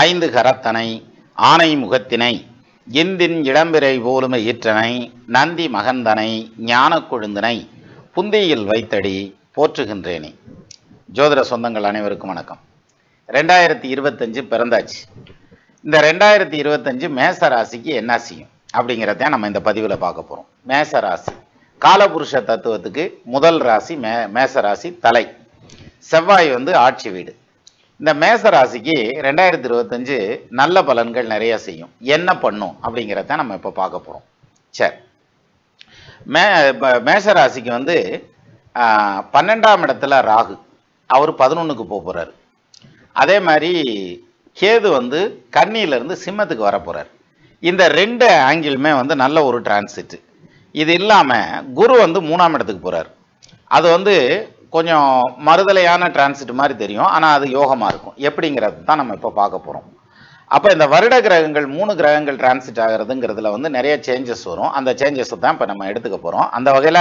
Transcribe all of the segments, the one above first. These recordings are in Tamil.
ஐந்து கரத்தனை ஆனை முகத்தினை இந்தின் இளம்பிறை போலும ஈற்றனை நந்தி மகந்தனை ஞான கொழுந்தனை புந்தியில் வைத்தடி போற்றுகின்றேனே. ஜோதிட சொந்தங்கள் அனைவருக்கும் வணக்கம். 2025 பிறந்தாச்சு. இந்த 2025 மேச ராசிக்கு என்ன செய்யும் அப்படிங்கிறத நம்ம இந்த பதிவில் பார்க்க போகிறோம். மேச ராசி காலபுருஷ தத்துவத்துக்கு முதல் ராசி மேச ராசி தலை. செவ்வாய் ஆட்சி வீடு. இந்த மேச ராசிக்கு 2025 நல்ல பலன்கள் நிறைய செய்யும். என்ன பண்ணும் அப்படிங்கிறத நம்ம இப்போ பார்க்க போகிறோம். சரி, மேச ராசிக்கு 12ஆம் இடத்துல ராகு, அவர் 11க்கு போகிறார். அதே மாதிரி கேது கன்னியிலிருந்து சிம்மத்துக்கு வர போகிறார். இந்த ரெண்டு ஆங்கிளுமே நல்ல ஒரு டிரான்சிட். இது இல்லாமல் குரு 3ஆம் இடத்துக்கு போகிறார். அது கொஞ்சம் மறுதலையான டிரான்சிட் மாதிரி தெரியும், ஆனால் அது யோகமாக இருக்கும். எப்படிங்கிறது தான் நம்ம இப்போ பார்க்க போகிறோம். அப்போ இந்த வருட கிரகங்கள் 3 கிரகங்கள் டிரான்சிட் ஆகிறதுங்கிறதுல நிறைய சேஞ்சஸ் வரும். அந்த சேஞ்சஸை தான் இப்போ நம்ம எடுத்துக்க போகிறோம். அந்த வகையில்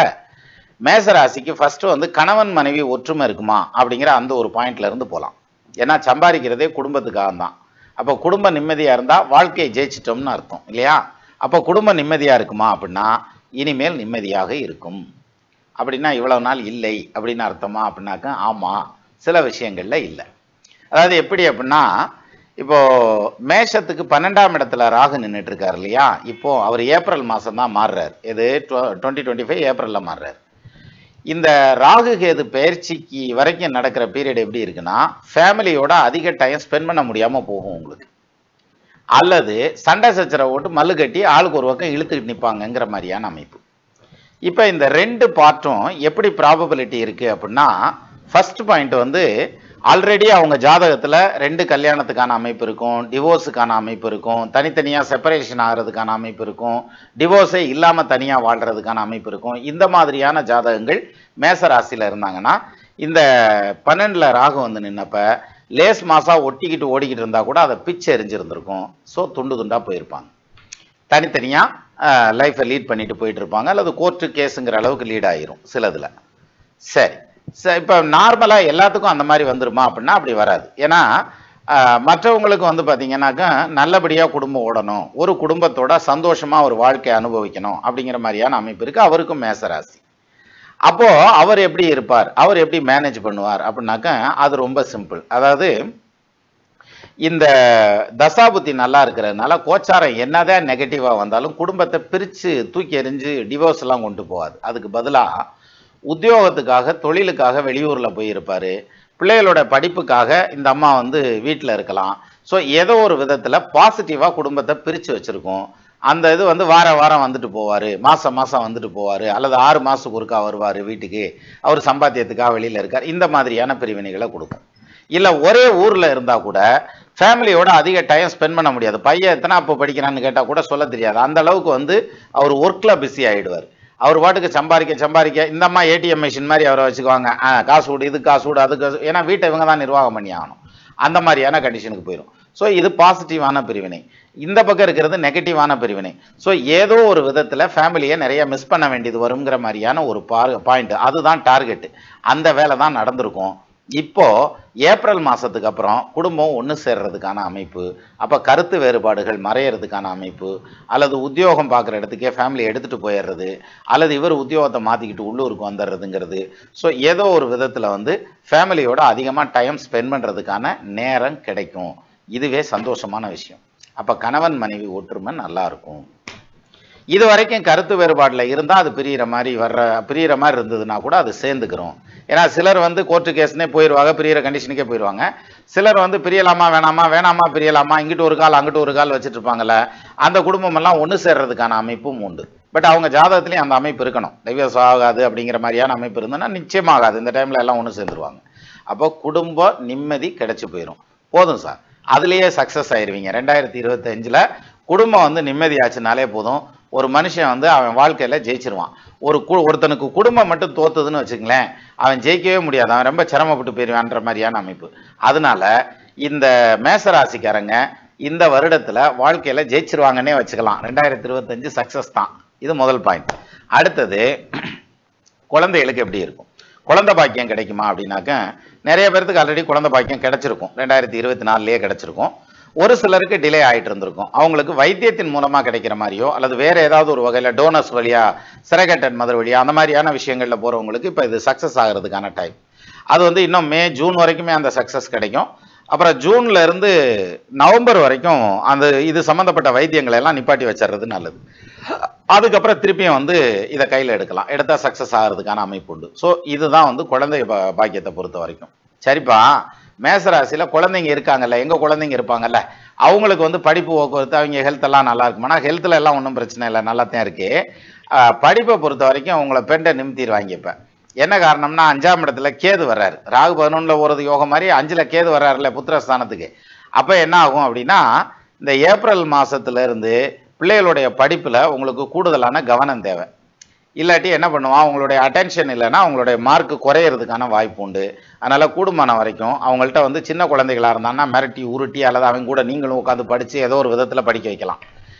மேசராசிக்கு ஃபஸ்ட்டு கணவன் மனைவி ஒற்றுமை இருக்குமா அப்படிங்கிற அந்த ஒரு பாயிண்ட்ல இருந்து போகலாம். ஏன்னா சம்பாதிக்கிறதே குடும்பத்துக்காக தான். அப்போ குடும்ப நிம்மதியாக இருந்தால் வாழ்க்கையை ஜெயிச்சிட்டோம்னு அர்த்தம் இல்லையா? அப்போ குடும்ப நிம்மதியாக இருக்குமா அப்படின்னா இனிமேல் நிம்மதியாக இருக்கும். அப்படின்னா இவ்வளவு நாள் இல்லை அப்படின்னு அர்த்தமா அப்படின்னாக்க ஆமாம், சில விஷயங்கள்ல இல்லை. அதாவது எப்படி அப்படின்னா, இப்போ மேஷத்துக்கு 12ஆம் இடத்துல ராகு நின்றுட்டு இருக்காரு இல்லையா? இப்போ அவர் ஏப்ரல் மாதம் தான் மாறுறார். இது 2025 ஏப்ரலில் மாறுறார். இந்த ராகு கேது பயிற்சிக்கு வரைக்கும் நடக்கிற பீரியட் எப்படி இருக்குன்னா, ஃபேமிலியோட அதிக டைம் ஸ்பெண்ட் பண்ண முடியாமல் போகும் உங்களுக்கு. அல்லது சண்டை சச்சரவை போட்டு மல்லு கட்டி ஆளுக்கு ஒரு பக்கம் இழுத்துக்கிட்டு நிற்பாங்கங்கிற மாதிரியான அமைப்பு. இப்போ இந்த ரெண்டு பார்ட்டும் எப்படி ப்ராபபிலிட்டி இருக்குது அப்படின்னா, ஃபர்ஸ்ட் பாயிண்ட் ஆல்ரெடி அவங்க ஜாதகத்தில் 2 கல்யாணத்துக்கான அமைப்பு இருக்கும், டிவோர்ஸுக்கான அமைப்பு இருக்கும், தனித்தனியாக செப்பரேஷன் ஆகிறதுக்கான அமைப்பு இருக்கும், டிவோர்ஸே இல்லாமல் தனியாக வாழ்கிறதுக்கான அமைப்பு இருக்கும். இந்த மாதிரியான ஜாதகங்கள் மேசராசியில் இருந்தாங்கன்னா, இந்த 12ல் ராகு நின்னப்ப லேஸ் மாசா ஒட்டிக்கிட்டு ஓடிக்கிட்டு இருந்தால் கூட அதை பிச்சு எரிஞ்சிருந்திருக்கும். ஸோ துண்டு துண்டாக போயிருப்பாங்க. தனித்தனியாக லைஃப்பை லீட் பண்ணிட்டு போயிட்டு இருப்பாங்க, அல்லது கோர்ட்டு கேஸுங்கிற அளவுக்கு லீட் ஆகிரும் சிலதில். சரி, இப்போ நார்மலாக எல்லாத்துக்கும் அந்த மாதிரி வந்துருமா அப்படின்னா அப்படி வராது. ஏன்னா மற்றவங்களுக்கு பார்த்தீங்கன்னாக்கா நல்லபடியாக குடும்பம் ஓடணும், ஒரு குடும்பத்தோட சந்தோஷமாக ஒரு வாழ்க்கையை அனுபவிக்கணும் அப்படிங்கிற மாதிரியான அமைப்பு இருக்குது. அவருக்கும் மேசராசி. அப்போது அவர் எப்படி இருப்பார், அவர் எப்படி மேனேஜ் பண்ணுவார் அப்படின்னாக்கா அது ரொம்ப சிம்பிள். அதாவது இந்த தசாபுத்தி நல்லா இருக்கிறதுனால கோச்சாரம் என்னதான் நெகட்டிவாக வந்தாலும் குடும்பத்தை பிரித்து தூக்கி எறிஞ்சு டிவோர்ஸ் எல்லாம் கொண்டு போகாது. அதுக்கு பதிலாக உத்தியோகத்துக்காக தொழிலுக்காக வெளியூரில் போயிருப்பார், பிள்ளைகளோட படிப்புக்காக இந்த அம்மா வீட்டில் இருக்கலாம். ஸோ ஏதோ ஒரு விதத்தில் பாசிட்டிவாக குடும்பத்தை பிரித்து வச்சுருக்கோம். அந்த இது வார வாரம் வந்துட்டு போவார், மாதம் மாதம் வந்துட்டு போவார், அல்லது 6 மாதத்துக்கு ஒருக்கா வருவார் வீட்டுக்கு, அவர் சம்பாத்தியத்துக்காக வெளியில் இருக்கார். இந்த மாதிரியான பிரிவினைகளை கொடுக்கும். இல்லை ஒரே ஊரில் இருந்தால் கூட ஃபேமிலியோட அதிக டைம் ஸ்பெண்ட் பண்ண முடியாது. பையன் எத்தனை அப்போ படிக்கிறான்னு கேட்டால் கூட சொல்ல தெரியாது. அந்த அளவுக்கு அவர் ஒர்க்கில் பிஸி ஆகிடுவார். அவர் பாட்டுக்கு சம்பாதிக்க இந்த அம்மா ஏடிஎம் மிஷின் மாதிரி அவரை வச்சுக்குவாங்க. காசு விடு, இது காசு விடு, அது காசு, ஏன்னா வீட்டை இவங்க தான் நிர்வாகம் பண்ணி ஆகணும். அந்த மாதிரியான கண்டிஷனுக்கு போயிடும். ஸோ இது பாசிட்டிவான பிரிவினை. இந்த பக்கம் இருக்கிறது நெகட்டிவான பிரிவினை. ஸோ ஏதோ ஒரு விதத்தில் ஃபேமிலியை நிறைய மிஸ் பண்ண வேண்டியது வருங்கிற மாதிரியான ஒரு பாயிண்ட். அதுதான் டார்கெட்டு. அந்த வேலை தான் நடந்திருக்கும். இப்போ ஏப்ரல் மாதத்துக்கு அப்புறம் குடும்பம் ஒன்று சேர்றதுக்கான அமைப்பு, அப்போ கருத்து வேறுபாடுகள் மறையிறதுக்கான அமைப்பு, அல்லது உத்தியோகம் பார்க்குற இடத்துக்கே ஃபேமிலி எடுத்துகிட்டு போயிடுறது, அல்லது இவர் உத்தியோகத்தை மாற்றிக்கிட்டு உள்ளூருக்கு வந்துடுறதுங்கிறது. ஸோ ஏதோ ஒரு விதத்தில் ஃபேமிலியோட அதிகமாக டைம் ஸ்பெண்ட் பண்ணுறதுக்கான நேரம் கிடைக்கும். இதுவே சந்தோஷமான விஷயம். அப்போ கணவன் மனைவி ஒற்றுமை நல்லாயிருக்கும். இது வரைக்கும் கருத்து வேறுபாடில் இருந்தால் அது பிரியிற மாதிரி இருந்ததுன்னா கூட அது சேர்ந்துக்கிறோம். ஏன்னா சிலர் கோர்ட்டு கேஸ்னே போயிடுவாங்க, பிரியிற கண்டிஷனுக்கே போயிடுவாங்க. சிலர் பிரியலாமா வேணாமா பிரியலாமா, இங்கிட்டு ஒரு கால் அங்கிட்டு ஒரு கால் வச்சுட்டு இருப்பாங்கல்ல, அந்த குடும்பமெல்லாம் ஒன்று சேர்றதுக்கான அமைப்பும் உண்டு. பட் அவங்க ஜாதகத்துலேயும் அந்த அமைப்பு இருக்கணும். டைவர்ஸ் ஆகாது அப்படிங்கிற மாதிரியான அமைப்பு இருந்ததுன்னா நிச்சயமாகாது. இந்த டைமில் எல்லாம் ஒன்று சேர்ந்துருவாங்க. அப்போ குடும்ப நிம்மதி கிடைச்சி போயிடும். போதும் சார், அதுலேயே சக்ஸஸ் ஆயிடுவீங்க. 2025 குடும்பம் நிம்மதியாச்சுனாலே போதும். ஒரு மனுஷன் அவன் வாழ்க்கையில் ஜெயிச்சிருவான். ஒருத்தனுக்கு குடும்பம் மட்டும் தோத்துதுன்னு வச்சுங்களேன், அவன் ஜெயிக்கவே முடியாது, அவன் ரொம்ப சிரமப்பட்டு போயிடுவான்ற மாதிரியான அமைப்பு. அதனால இந்த மேசராசிக்காரங்க இந்த வருடத்தில் வாழ்க்கையில் ஜெயிச்சிருவாங்கன்னே வச்சுக்கலாம். 2025 சக்ஸஸ் தான். இது முதல் பாயிண்ட். அடுத்தது குழந்தைகளுக்கு எப்படி இருக்கும், குழந்தை பாக்கியம் கிடைக்குமா அப்படின்னாக்க நிறைய பேருக்கு ஆல்ரெடி குழந்தை பாக்கியம் கிடைச்சிருக்கும். 2024 கிடைச்சிருக்கும். ஒரு சிலருக்கு டிலே ஆகிட்டு இருந்திருக்கும். அவங்களுக்கு வைத்தியத்தின் மூலமாக கிடைக்கிற மாதிரியோ அல்லது வேற ஏதாவது ஒரு வகையில் டோனர்ஸ் வழியா சிரகட்டன் மதர் வழியா அந்த மாதிரியான விஷயங்களில் போகிறவங்களுக்கு இப்போ இது சக்ஸஸ் ஆகிறதுக்கான டைம். அது வந்து இன்னும் மே ஜூன் வரைக்குமே அந்த சக்ஸஸ் கிடைக்கும். அப்புறம் ஜூன்ல இருந்து நவம்பர் வரைக்கும் அந்த இது சம்மந்தப்பட்ட வைத்தியங்களை எல்லாம் நிப்பாட்டி வச்சிடுறது நல்லது. அதுக்கப்புறம் திருப்பியும் வந்து இதை கையில் எடுக்கலாம், எடுத்தா சக்ஸஸ் ஆகிறதுக்கான அமைப்பு உண்டு. ஸோ இதுதான் வந்து குழந்தை பாக்கியத்தை பொறுத்த வரைக்கும். சரிப்பா, மேசராசியில குழந்தைங்க இருக்காங்கல்ல, எங்க குழந்தைங்க இருப்பாங்கல்ல, அவங்களுக்கு வந்து படிப்பு போக்குவரத்து அவங்க ஹெல்த் எல்லாம் நல்லா இருக்குமானா ஹெல்த்ல எல்லாம் ஒன்றும் பிரச்சனை இல்லை, நல்லா தான் இருக்கு. படிப்பை பொறுத்த வரைக்கும் உங்களை பெண்டை நிமித்திடுவாங்க. இப்ப என்ன காரணம்னா 5ஆம் இடத்துல கேது வர்றாரு, ராகு 11ல் போறது யோகம் மாதிரி 5ல் கேது வர்றாருல புத்திரஸ்தானத்துக்கு. அப்ப என்ன ஆகும் அப்படின்னா இந்த ஏப்ரல் மாசத்துல இருந்து பிள்ளைகளுடைய படிப்புல உங்களுக்கு கூடுதலான கவனம் தேவை. இல்லாட்டி என்ன பண்ணுவான், அவங்களுடைய அட்டென்ஷன் இல்லைன்னா அவங்களுடைய மார்க் குறையிறதுக்கான வாய்ப்பு உண்டு. அதனால கூடுமான வரைக்கும் அவங்கள்ட்ட வந்து சின்ன குழந்தைகளா இருந்தாங்கன்னா மிரட்டி உருட்டி அல்லது அவங்க கூட நீங்களும் உட்காந்து படிச்சு ஏதோ ஒரு விதத்துல படிக்க வைக்கலாம்.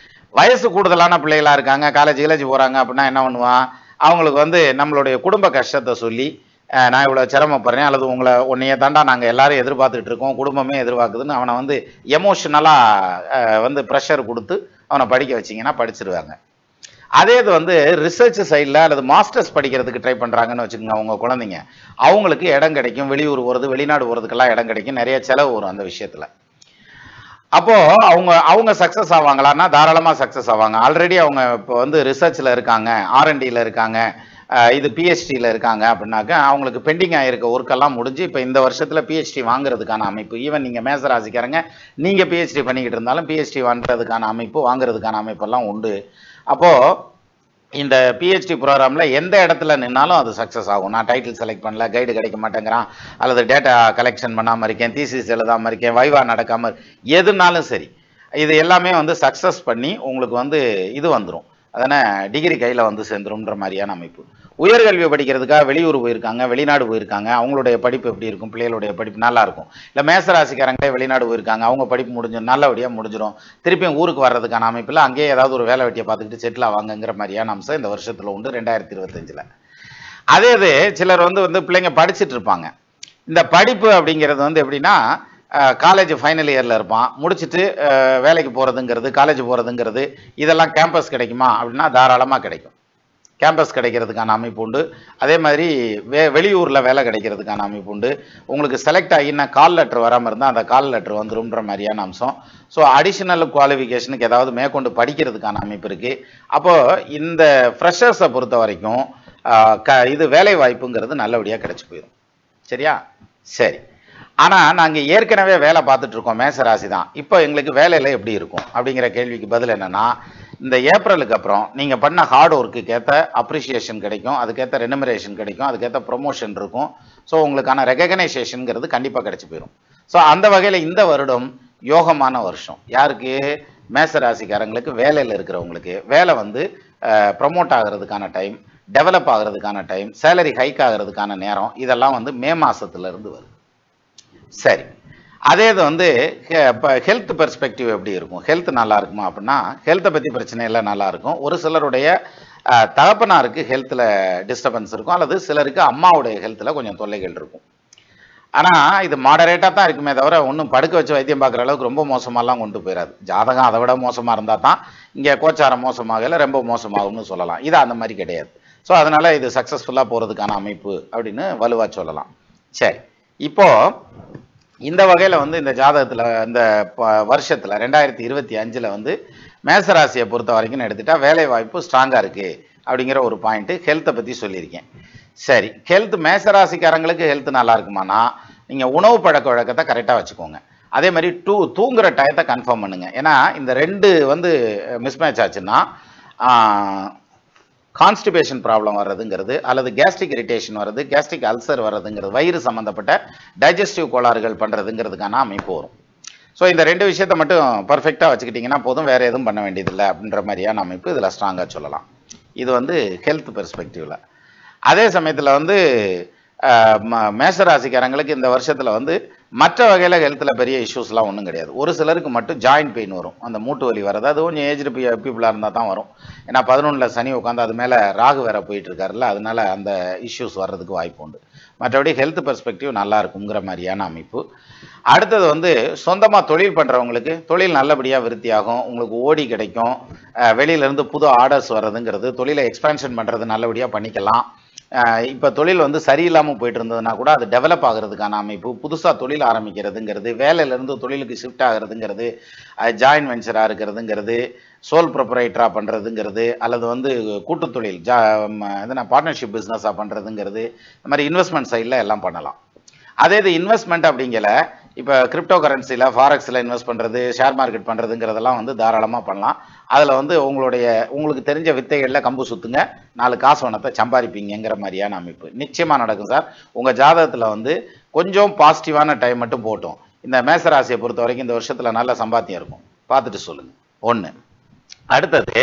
வயசு கூடுதலான பிள்ளைகளா இருக்காங்க, காலேஜ் போறாங்க அப்படின்னா என்ன பண்ணுவான், அவங்களுக்கு வந்து நம்மளுடைய குடும்ப கஷ்டத்தை சொல்லி நான் இவ்வளோ சிரமப்படுறேன் அல்லது உன்னைய தாண்டா நாங்கள் எல்லாரும் எதிர்பார்த்துட்டு இருக்கோம், குடும்பமே எதிர்பார்க்குதுன்னு அவனை வந்து எமோஷனலாக வந்து ப்ரெஷர் கொடுத்து அவனை படிக்க வச்சிங்கன்னா படிச்சிருவாங்க. அதே இது வந்து ரிசர்ச் சைடில் அல்லது மாஸ்டர்ஸ் படிக்கிறதுக்கு ட்ரை பண்ணுறாங்கன்னு வச்சுக்கோங்க அவங்க குழந்தைங்க, அவங்களுக்கு இடம் கிடைக்கும், வெளியூர் போகிறது வெளிநாடு போகிறதுக்கெல்லாம் இடம் கிடைக்கும், நிறைய செலவு வரும் அந்த விஷயத்தில். அப்போ அவங்க சக்ஸஸ் ஆவாங்களான்னா தாராளமாக சக்ஸஸ் ஆவாங்க. ஆல்ரெடி அவங்க இப்போ வந்து ரிசர்ச்சில் இருக்காங்க, R&Dல இருக்காங்க, இது PhDல இருக்காங்க அப்படின்னாக்க அவங்களுக்கு பெண்டிங் ஆகிருக்க ஒர்க்கெல்லாம் முடிஞ்சு இப்போ இந்த வருஷத்தில் PhD வாங்குறதுக்கான அமைப்பு. ஈவன் நீங்கள் மேசராசிக்காரங்க நீங்கள் PhD பண்ணிக்கிட்டு இருந்தாலும் PhD வாங்குறதுக்கான அமைப்பு வாங்குறதுக்கான அமைப்பெல்லாம் உண்டு. அப்போது இந்த PhD ப்ரோக்ராமில் எந்த இடத்துல நின்னாலும் அது சக்ஸஸ் ஆகும். நான் டைட்டில் செலக்ட் பண்ணல, கைடு கிடைக்க மாட்டேங்கிறான், அல்லது டேட்டா கலெக்ஷன் பண்ணாமல் இருக்கேன், தீசிஸ் எழுதாமல் இருக்கேன், வைவா நடக்காமல் எதுனாலும் சரி, இது எல்லாமே வந்து சக்ஸஸ் பண்ணி உங்களுக்கு வந்து இது வந்துடும், அதனால் டிகிரி கையில் வந்து சேர்ந்துரும்ன்ற மாதிரியான அமைப்பு. உயர்கல்வி படிக்கிறதுக்காக வெளியூர் போயிருக்காங்க, வெளிநாடு போயிருக்காங்க, அவங்களுடைய படிப்பு எப்படி இருக்கும், பிள்ளைகளுடைய படிப்பு நல்லா இருக்கும். இல்லை மேசராசிக்காரங்களே வெளிநாடு போயிருக்காங்க, அவங்க படிப்பு முடிஞ்சிடும், நல்லபடியாக முடிஞ்சிடும், திருப்பியும் ஊருக்கு வர்றதுக்கான அமைப்பில் அங்கேயே ஏதாவது ஒரு வேலை வெட்டியை பார்த்துக்கிட்டு செட்டில் ஆவாங்கங்கிற மாதிரியான அம்சம் இந்த வருஷத்தில் உண்டு 2025. அதே இது சிலர் வந்து பிள்ளைங்க படிச்சுட்டு இருப்பாங்க. இந்த படிப்பு அப்படிங்கிறது வந்து எப்படின்னா காலேஜ் ஃபைனல் இயரில் இருப்பான், முடிச்சுட்டு வேலைக்கு போகிறதுங்கிறது காலேஜ் போகிறதுங்கிறது இதெல்லாம் கேம்பஸ் கிடைக்குமா அப்படின்னா தாராளமாக கிடைக்கும். கேம்பஸ் கிடைக்கிறதுக்கான அமைப்பு உண்டு. அதே மாதிரி வெளியூரில் வேலை கிடைக்கிறதுக்கான அமைப்பு உண்டு. உங்களுக்கு செலக்ட் ஆகினா கால் லெட்டர் வராமல் இருந்தால் அந்த கால் லெட்டர் வந்துரும்ன்ற மாதிரியான அம்சம். ஸோ அடிஷ்னல் குவாலிஃபிகேஷனுக்கு ஏதாவது மேற்கொண்டு படிக்கிறதுக்கான அமைப்பு இருக்குது. அப்போது இந்த ஃப்ரெஷர்ஸை பொறுத்த வரைக்கும் இது வேலை வாய்ப்புங்கிறது நல்லபடியாக கிடைச்சி போயிடும். சரியா? சரி. ஆனால் நாங்கள் ஏற்கனவே வேலை பார்த்துட்டு இருக்கோம், மேசராசி தான், இப்போ எங்களுக்கு வேலையில் எப்படி இருக்கும் அப்படிங்கிற கேள்விக்கு பதில் என்னென்னா, இந்த ஏப்ரலுக்கு அப்புறம் நீங்கள் பண்ண ஹார்ட் ஒர்க்குக்கு ஏற்ற அப்ரிஷியேஷன் கிடைக்கும், அதுக்கேற்ற ரெனுமரேஷன் கிடைக்கும், அதுக்கேற்ற ப்ரொமோஷன் இருக்கும். ஸோ உங்களுக்கான ரெகக்னைசேஷனுங்கிறது கண்டிப்பாக கிடைச்சி போயிடும். ஸோ அந்த வகையில் இந்த வருடம் யோகமான வருஷம். யாருக்கு? மேசராசிக்காரங்களுக்கு, வேலையில் இருக்கிறவங்களுக்கு. வேலை வந்து ப்ரொமோட் ஆகிறதுக்கான டைம், டெவலப் ஆகிறதுக்கான டைம், சேலரி ஹைக் ஆகிறதுக்கான நேரம், இதெல்லாம் வந்து மே மாதத்துலேருந்து வருது. சரி. அதே இது வந்து இப்போ ஹெல்த் பெர்ஸ்பெக்டிவ் எப்படி இருக்கும், ஹெல்த் நல்லா இருக்குமா அப்படின்னா ஹெல்த்தை பற்றி பிரச்சனை இல்லை, நல்லா இருக்கும். ஒரு சிலருடைய தகப்பனாருக்கு ஹெல்த்தில் டிஸ்டர்பன்ஸ் இருக்கும், அல்லது சிலருக்கு அம்மாவுடைய ஹெல்த்தில் கொஞ்சம் தொல்லைகள் இருக்கும். ஆனால் இது மாடரேட்டாக தான் இருக்குமே தவிர ஒன்றும் படுக்க வச்சு வைத்தியம் பார்க்குற அளவுக்கு ரொம்ப மோசமாலாம் கொண்டு போயிடாது. ஜாதகம் அதை விட மோசமாக இருந்தால் தான் இங்கே கோச்சாரம் மோசமாகல ரொம்ப மோசமாகும்னு சொல்லலாம். இது அந்த மாதிரி கிடையாது. ஸோ அதனால் இது சக்ஸஸ்ஃபுல்லாக போகிறதுக்கான அமைப்பு அப்படின்னு வலுவாக சொல்லலாம். சரி, இப்போது இந்த வகையில் வந்து இந்த ஜாதகத்தில் இந்த வருஷத்தில் 2025 வந்து மேசராசியை பொறுத்த வரைக்கும் எடுத்துட்டா வேலை வாய்ப்பு ஸ்ட்ராங்காக இருக்குது அப்படிங்கிற ஒரு பாயிண்ட்டு ஹெல்த்தை பற்றி சொல்லியிருக்கேன். சரி, ஹெல்த் மேசராசிக்காரங்களுக்கு ஹெல்த் நல்லா இருக்குமானா நீங்கள் உணவு பழக்க வழக்கத்தை கரெக்டாக வச்சுக்கோங்க. அதே மாதிரி தூங்குற டயத்தை கன்ஃபார்ம் பண்ணுங்க. ஏன்னா இந்த ரெண்டு வந்து மிஸ்மேட்ச் ஆச்சுன்னா கான்ஸ்டிபேஷன் ப்ராப்ளம் வர்றதுங்கிறது அல்லது கேஸ்ட்ரிக் இரிட்டேஷன் வர்றது, கேஸ்ட்ரிக் அல்சர் வர்றதுங்கிறது, வயிறு சம்மந்தப்பட்ட டைஜஸ்டிவ் கோளாறுகள் பண்ணுறதுங்கிறதுக்கான அமைப்பு வரும். ஸோ இந்த ரெண்டு விஷயத்தை மட்டும் பர்ஃபெக்டாக வச்சுக்கிட்டிங்கன்னா போதும், வேறு எதுவும் பண்ண வேண்டியதில்லை அப்படின்ற மாதிரியான அமைப்பு இதில் ஸ்ட்ராங்காக சொல்லலாம். இது வந்து ஹெல்த் பெர்ஸ்பெக்டிவில். அதே சமயத்தில் வந்து மேஷராசிக்காரங்களுக்கு இந்த வருஷத்தில் வந்து மற்ற வகையில் ஹெல்த்தில் பெரிய இஷ்யூஸ்லாம் ஒன்றும் கிடையாது. ஒரு சிலருக்கு மட்டும் ஜாயின்ட் பெயின் வரும், அந்த மூட்டு வலி வர்றது, அது கொஞ்சம் ஏஜ்டு பீப்புளாக இருந்தால் தான் வரும். ஏன்னா 11ல் சனி உட்காந்து அது மேலே ராகு வேற போயிட்டு இருக்காருல்ல, அதனால அந்த இஷ்யூஸ் வர்றதுக்கு வாய்ப்பு உண்டு. மற்றபடி ஹெல்த் பெர்ஸ்பெக்டிவ் நல்லா இருக்குங்கிற மாதிரியான அமைப்பு. அடுத்தது வந்து சொந்தமாக தொழில் பண்ணுறவங்களுக்கு தொழில் நல்லபடியாக விருத்தியாகும், உங்களுக்கு ஓடி கிடைக்கும், வெளியிலேருந்து புது ஆர்டர்ஸ் வர்றதுங்கிறது, தொழிலை எக்ஸ்பேன்ஷன் பண்ணுறது நல்லபடியாக பண்ணிக்கலாம். இப்போ தொழில் வந்து சரியில்லாமல் போயிட்டு இருந்ததுன்னா கூட அது டெவலப் ஆகிறதுக்கான அமைப்பு, புதுசாக தொழில் ஆரம்பிக்கிறதுங்கிறது, வேலையிலேருந்து தொழிலுக்கு ஷிஃப்ட் ஆகிறதுங்கிறது, ஜாயின்ட் வெஞ்சராக இருக்கிறதுங்கிறது, சோல் ப்ரொப்ரைட்டராக பண்ணுறதுங்கிறது, அல்லது வந்து கூட்டு தொழில் எதுனா பார்ட்னர்ஷிப் பிஸ்னஸாக பண்ணுறதுங்கிறது, இந்த மாதிரி இன்வெஸ்ட்மெண்ட் சைடில் எல்லாம் பண்ணலாம். அதே இது இன்வெஸ்ட்மெண்ட் அப்படிங்கல இப்போ கிரிப்டோ கரன்சியில் ஃபாரெக்ஸில் இன்வெஸ்ட் பண்ணுறது, ஷேர் மார்க்கெட் பண்ணுறதுங்கிறதெல்லாம் வந்து தாராளமாக பண்ணலாம். அதில் வந்து உங்களுக்கு தெரிஞ்ச வித்தைகளில் கம்பு சுற்றுங்க, 4 காசு வனத்தை சம்பாதிப்பீங்கிற மாதிரியான அமைப்பு நிச்சயமாக நடக்கும் சார். உங்கள் ஜாதகத்தில் வந்து கொஞ்சம் பாசிட்டிவான டைம் மட்டும் போட்டோம். இந்த மேசராசியை பொறுத்த வரைக்கும் இந்த வருஷத்தில் நல்ல சம்பாத்தியம் இருக்கும், பார்த்துட்டு சொல்லுங்கள். ஒன்று. அடுத்தது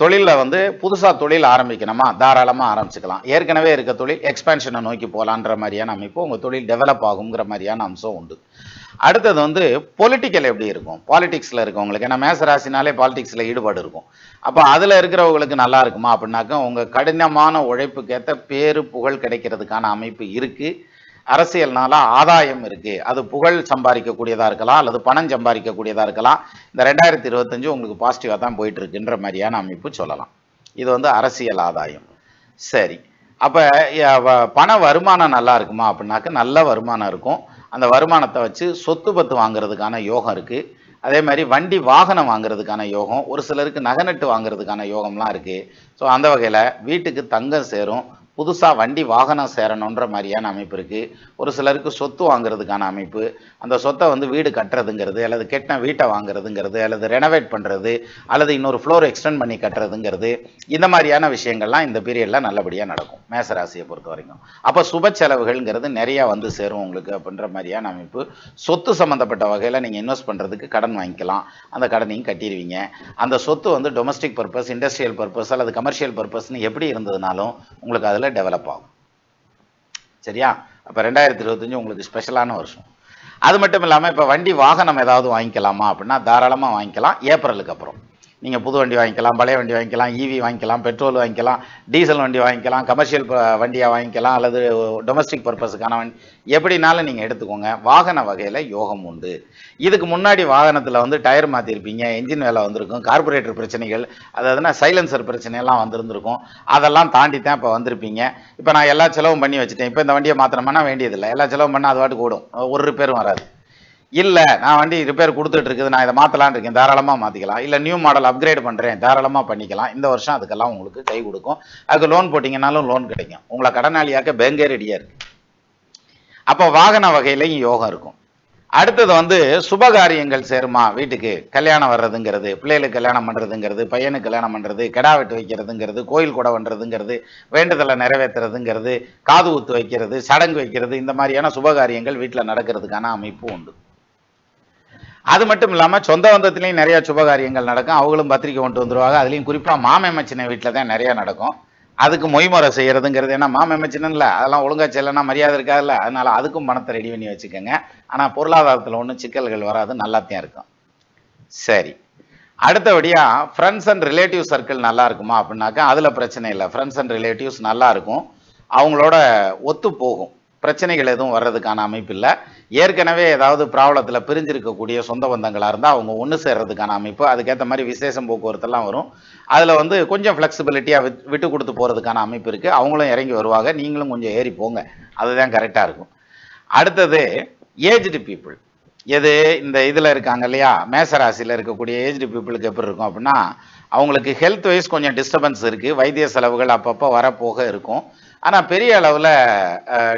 தொழிலில் வந்து புதுசாக தொழில் ஆரம்பிக்கணுமா, தாராளமாக ஆரம்பிச்சுக்கலாம். ஏற்கனவே இருக்க தொழில் எக்ஸ்பேன்ஷனை நோக்கி போகலான்ற மாதிரியான அமைப்பு, உங்கள் தொழில் டெவலப் ஆகுங்கிற மாதிரியான அம்சம் உண்டு. அடுத்தது வந்து பொலிட்டிக்கல் எப்படி இருக்கும், பாலிடிக்ஸில் இருக்கவங்களுக்கு, ஏன்னா மேசராசினாலே பாலிடிக்ஸில் ஈடுபாடு இருக்கும். அப்போ அதில் இருக்கிறவங்களுக்கு நல்லா இருக்குமா அப்படின்னாக்கா, உங்கள் கடினமான உழைப்புக்கேற்ற பேரு புகழ் கிடைக்கிறதுக்கான அமைப்பு இருக்குது. அரசியல்னால ஆதாயம் இருக்குது, அது புகழ் சம்பாதிக்கக்கூடியதாக இருக்கலாம் அல்லது பணம் சம்பாதிக்கக்கூடியதாக இருக்கலாம். இந்த 2025 உங்களுக்கு பாசிட்டிவாக தான் போயிட்டு இருக்குன்ற மாதிரியான அமைப்பு சொல்லலாம். இது வந்து அரசியல் ஆதாயம். சரி, அப்போ பண வருமானம் நல்லா இருக்குமா அப்படின்னாக்க நல்ல வருமானம் இருக்கும். அந்த வருமானத்தை வச்சு சொத்து பத்து வாங்குறதுக்கான யோகம் இருக்குது. அதே மாதிரி வண்டி வாகனம் வாங்குறதுக்கான யோகம், ஒரு சிலருக்கு நகநட்டு வாங்குறதுக்கான யோகம்லாம் இருக்குது. ஸோ அந்த வகையில் வீட்டுக்கு தங்கம் சேரும், புதுசாக வண்டி வாகனம் சேரணுன்ற மாதிரியான அமைப்பு இருக்குது. ஒரு சிலருக்கு சொத்து வாங்குறதுக்கான அமைப்பு, அந்த சொத்தை வந்து வீடு கட்டுறதுங்கிறது, அல்லது கெட்டின வீட்டை வாங்குறதுங்கிறது, அல்லது ரெனோவேட் பண்ணுறது, அல்லது இன்னொரு ஃப்ளோர் எக்ஸ்டெண்ட் பண்ணி கட்டுறதுங்கிறது, இந்த மாதிரியான விஷயங்கள்லாம் இந்த பீரியடில் நல்லபடியாக நடக்கும் மேசராசியை பொறுத்த வரைக்கும். அப்போ சுப செலவுகள்ங்கிறது நிறையா வந்து சேரும் உங்களுக்கு அப்படின்ற மாதிரியான அமைப்பு. சொத்து சம்மந்தப்பட்ட வகையில் நீங்கள் இன்வெஸ்ட் பண்ணுறதுக்கு கடன் வாங்கிக்கலாம், அந்த கடனையும் கட்டிடுவீங்க. அந்த சொத்து வந்து டொமஸ்டிக் பர்பஸ், இண்டஸ்ட்ரியல் பர்பஸ் அல்லது கமர்ஷியல் பர்பஸ்ன்னு எப்படி இருந்ததுனாலும் உங்களுக்கு அதில் டெவலப் ஆகும். சரியா? அப்போ 2025 உங்களுக்கு ஸ்பெஷலான வருஷம். அது மட்டும் இல்லாமல் இப்போ வண்டி வாகனம் ஏதாவது வாங்கிக்கலாமா அப்படின்னா தாராளமாக வாங்கிக்கலாம். ஏப்ரலுக்கு அப்புறம் நீங்கள் புது வண்டி வாங்கிக்கலாம், பழைய வண்டி வாங்கிக்கலாம், ஈவி வாங்கிக்கலாம், பெட்ரோல் வாங்கிக்கலாம், டீசல் வண்டி வாங்கிக்கலாம், கமர்ஷியல் வண்டியாக வாங்கிக்கலாம், அல்லது டொமஸ்டிக் பர்பஸுக்கான வண்டி, எப்படினாலும் நீங்கள் எடுத்துக்கோங்க. வாகன வகையில் யோகம் உண்டு. இதுக்கு முன்னாடி வாகனத்தில் வந்து டயர் மாற்றிருப்பீங்க, என்ஜின் வேலை வந்திருக்கும், கார்பரேட்டர் பிரச்சனைகள், அதாவதுனா சைலன்சர் பிரச்சனையெல்லாம் வந்திருந்திருக்கும். அதெல்லாம் தாண்டி தான் இப்போ வந்திருப்பீங்க. இப்போ நான் எல்லா செலவும் பண்ணி வச்சுட்டேன், இப்போ இந்த வண்டியை மாற்றணும்னா வேண்டியதில்லை, எல்லா செலவும் பண்ணால் அது பாட்டுக்கு ஓடும், ஒரு ரிப்பேரும் வராது. இல்லை நான் வண்டி ரிப்பேர் கொடுத்துட்டு இருக்குது, நான் இதை மாற்றலான்னு இருக்கேன், தாராளமாக மாற்றிக்கலாம். இல்லை நியூ மாடல் அப்கிரேட் பண்ணுறேன், தாராளமாக பண்ணிக்கலாம். இந்த வருஷம் அதுக்கெல்லாம் உங்களுக்கு கை கொடுக்கும். அதுக்கு லோன் போட்டிங்கனாலும் லோன் கிடைக்கும். உங்களை கடனாளியாக்க பேங்கே ரெடியாக இருக்குது. அப்போ வாகன வகையிலையும் யோகம் இருக்கும். அடுத்தது வந்து சுபகாரியங்கள் சேருமா, வீட்டுக்கு கல்யாணம் வர்றதுங்கிறது, பிள்ளைகளுக்கு கல்யாணம் பண்ணுறதுங்கிறது, பையனுக்கு கல்யாணம் பண்ணுறது, கிடா வெட்டு வைக்கிறதுங்கிறது, கோயில் கூட பண்ணுறதுங்கிறது, வேண்டுதலை நிறைவேற்றுறதுங்கிறது, காது ஊத்து வைக்கிறது, சடங்கு வைக்கிறது, இந்த மாதிரியான சுபகாரியங்கள் வீட்டில் நடக்கிறதுக்கான அமைப்பு உண்டு. அது மட்டும் இல்லாமல் சொந்த பந்தத்துலேயும் நிறையா சுபகாரியங்கள் நடக்கும். அவங்களும் பத்திரிக்கை கொண்டு வந்துடுவாங்க. அதுலேயும் குறிப்பாக மாமேமச்சினை வீட்டில் தான் நிறையா நடக்கும். அதுக்கு மொய்முறை செய்கிறதுங்கிறது, ஏன்னா மாமேமச்சின்னு இல்லை, அதெல்லாம் ஒழுங்கா செய்யலைன்னா மரியாதை இருக்காதுல்ல, அதனால் அதுக்கும் பணத்தை ரெடி பண்ணி வச்சுக்கோங்க. ஆனால் பொருளாதாரத்தில் ஒன்றும் சிக்கல்கள் வராது, நல்லாத்தையும் இருக்கும். சரி, அடுத்தபடியாக ஃப்ரெண்ட்ஸ் அண்ட் ரிலேட்டிவ் சர்க்கிள் நல்லா இருக்குமா அப்படின்னாக்கா அதில் பிரச்சனை இல்லை. ஃப்ரெண்ட்ஸ் அண்ட் ரிலேட்டிவ்ஸ் நல்லா இருக்கும், அவங்களோட ஒத்து போகும், பிரச்சனைகள் எதுவும் வர்றதுக்கான அமைப்பு இல்லை. ஏற்கனவே ஏதாவது ப்ராப்ளத்தில் பிரிஞ்சிருக்கக்கூடிய சொந்த பந்தங்களாக இருந்தால் அவங்க ஒன்று சேர்றதுக்கான அமைப்பு, அதுக்கேற்ற மாதிரி விசேஷம் போக்குவரத்தெல்லாம் வரும். அதில் வந்து கொஞ்சம் ஃப்ளெக்சிபிலிட்டியாக விட்டு கொடுத்து போகிறதுக்கான அமைப்பு இருக்குது. அவங்களும் இறங்கி வருவாங்க, நீங்களும் கொஞ்சம் ஏறி போங்க, அதுதான் கரெக்டாக இருக்கும். அடுத்தது ஏஜ்டு பீப்புள், எது இந்த இதில் இருக்காங்க இல்லையா, மேசராசியில் இருக்கக்கூடிய ஏஜ்டு பீப்புளுக்கு எப்படி இருக்கும் அப்படின்னா, அவங்களுக்கு ஹெல்த் வைஸ் கொஞ்சம் டிஸ்டர்பன்ஸ் இருக்குது, வைத்திய செலவுகள் அப்பப்போ வரப்போக இருக்கும். ஆனால் பெரிய அளவில்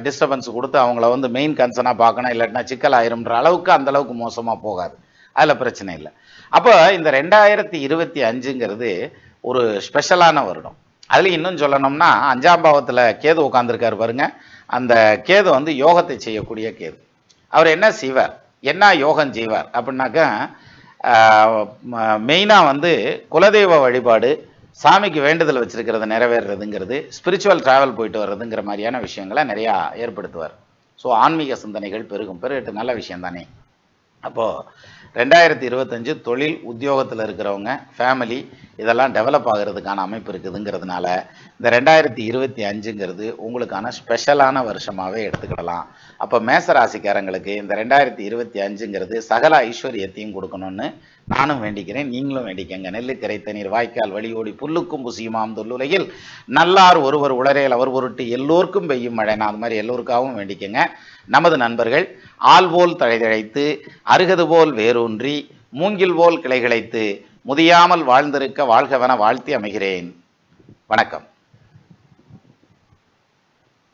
டிஸ்டர்பன்ஸ் கொடுத்து அவங்கள வந்து மெயின் கன்சர்னாக பார்க்கணும், இல்லாட்டினா சிக்கல் ஆயிரும்ன்ற அளவுக்கு அந்தளவுக்கு மோசமாக போகாது, அதில் பிரச்சனை இல்லை. அப்போ இந்த 2025ங்கிறது ஒரு ஸ்பெஷலான வருடம். அதுலேயும் இன்னும் சொல்லணும்னா 5ஆம் பாவத்தில் கேது உட்காந்துருக்காரு பாருங்க. அந்த கேது வந்து யோகத்தை செய்யக்கூடிய கேது. அவர் என்ன செய்வார், என்ன யோகம் செய்வார் அப்படின்னாக்கா, மெயினாக வந்து குலதெய்வ வழிபாடு, சாமிக்கு வேண்டுதல் வச்சிருக்கிறத நிறைவேறதுங்கிறது, ஸ்பிரிச்சுவல் ட்ராவல் போயிட்டு வர்றதுங்கிற மாதிரியான விஷயங்களை நிறையா ஏற்படுத்துவார். ஸோ ஆன்மீக சிந்தனைகள் பெருகிட்டு நல்ல விஷயம் தானே. அப்போது 2025 தொழில் உத்தியோகத்தில் இருக்கிறவங்க, ஃபேமிலி, இதெல்லாம் டெவலப் ஆகிறதுக்கான அமைப்பு இருக்குதுங்கிறதுனால இந்த 2025ங்கிறது உங்களுக்கான ஸ்பெஷலான வருஷமாகவே எடுத்துக்கிடலாம். அப்போ மேசராசிக்காரங்களுக்கு இந்த 2025ங்கிறது சகல ஐஸ்வர்யத்தையும் கொடுக்கணும்னு நானும் வேண்டிக்கிறேன், நீங்களும் வேண்டிக்கங்க. நெல்லு கரைத்த நீர் வாய்க்கால் வழியோடி புல்லுக்கும் புசியுமாம் தொல்லுலகில் நல்லார் ஒருவர் உளரேல் அவர் பொருட்டு எல்லோருக்கும் பெய்யும் மழை. நான் அது மாதிரி எல்லோருக்காகவும் வேண்டிக்கங்க. நமது நண்பர்கள் ஆள் போல் தழைதழைத்து அருகது போல் வேரூன்றி மூங்கில் போல் கிளைகிழைத்து முதியாமல் வாழ்ந்திருக்க வாழ்கவென வாழ்த்தி அமைகிறேன். வணக்கம்.